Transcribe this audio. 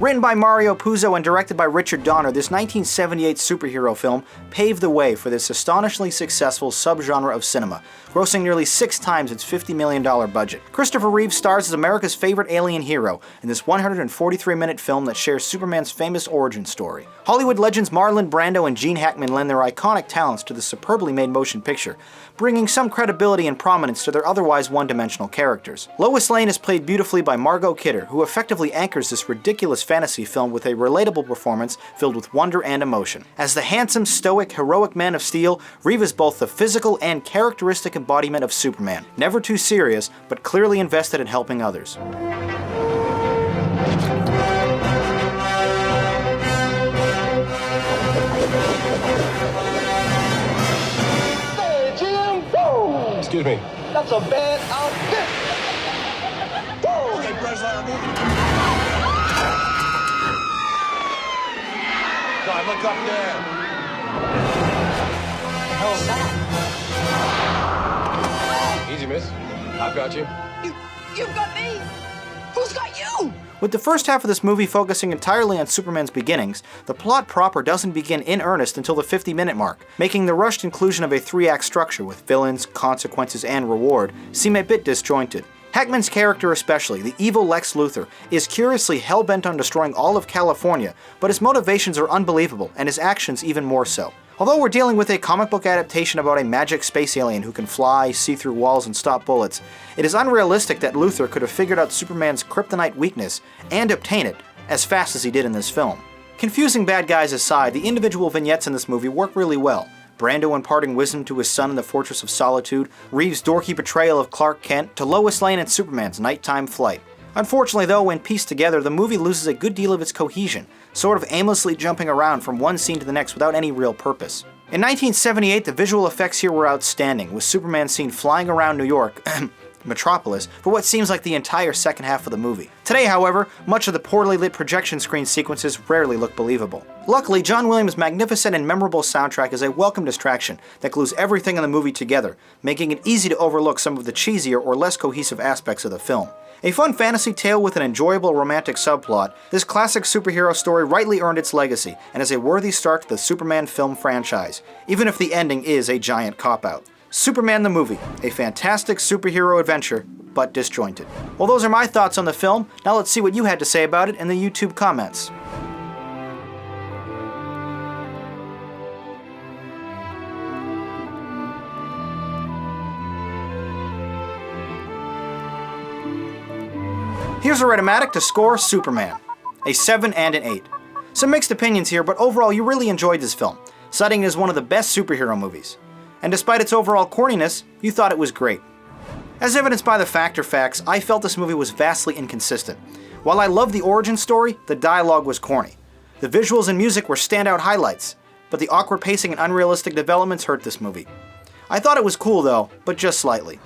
Written by Mario Puzo and directed by Richard Donner, this 1978 superhero film paved the way for this astonishingly successful subgenre of cinema, grossing nearly 6 times its $50 million budget. Christopher Reeve stars as America's favorite alien hero in this 143-minute film that shares Superman's famous origin story. Hollywood legends Marlon Brando and Gene Hackman lend their iconic talents to the superbly made motion picture, bringing some credibility and prominence to their otherwise one-dimensional characters. Lois Lane is played beautifully by Margot Kidder, who effectively anchors this ridiculous fantasy film with a relatable performance filled with wonder and emotion. As the handsome, stoic, heroic Man of Steel, Reeve is both the physical and characteristic embodiment of Superman, never too serious, but clearly invested in helping others. Excuse me. That's a bad outfit. Okay, God, look up there. What the hell is that? Easy, miss. I've got you. You've got me. Who's got you? With the first half of this movie focusing entirely on Superman's beginnings, the plot proper doesn't begin in earnest until the 50-minute mark, making the rushed inclusion of a 3-act structure with villains, consequences, and reward seem a bit disjointed. Hackman's character especially, the evil Lex Luthor, is curiously hell-bent on destroying all of California, but his motivations are unbelievable, and his actions even more so. Although we're dealing with a comic book adaptation about a magic space alien who can fly, see through walls, and stop bullets, it is unrealistic that Luthor could have figured out Superman's kryptonite weakness and obtain it as fast as he did in this film. Confusing bad guys aside, the individual vignettes in this movie work really well. Brando imparting wisdom to his son in the Fortress of Solitude, Reeve's dorky portrayal of Clark Kent, to Lois Lane and Superman's nighttime flight. Unfortunately though, when pieced together, the movie loses a good deal of its cohesion, sort of aimlessly jumping around from one scene to the next without any real purpose. In 1978, the visual effects here were outstanding, with Superman seen flying around New York, Metropolis, for what seems like the entire second half of the movie. Today, however, much of the poorly lit projection screen sequences rarely look believable. Luckily, John Williams' magnificent and memorable soundtrack is a welcome distraction that glues everything in the movie together, making it easy to overlook some of the cheesier or less cohesive aspects of the film. A fun fantasy tale with an enjoyable romantic subplot, this classic superhero story rightly earned its legacy and is a worthy start to the Superman film franchise, even if the ending is a giant cop-out. Superman the movie, a fantastic superhero adventure, but disjointed. Well, those are my thoughts on the film. Now let's see what you had to say about it in the YouTube comments. Here's a Rate-O-Matic to score Superman. A 7 and an 8. Some mixed opinions here, but overall you really enjoyed this film, citing it as one of the best superhero movies. And despite its overall corniness, you thought it was great. As evidenced by the facts, I felt this movie was vastly inconsistent. While I loved the origin story, the dialogue was corny. The visuals and music were standout highlights, but the awkward pacing and unrealistic developments hurt this movie. I thought it was cool though, but just slightly.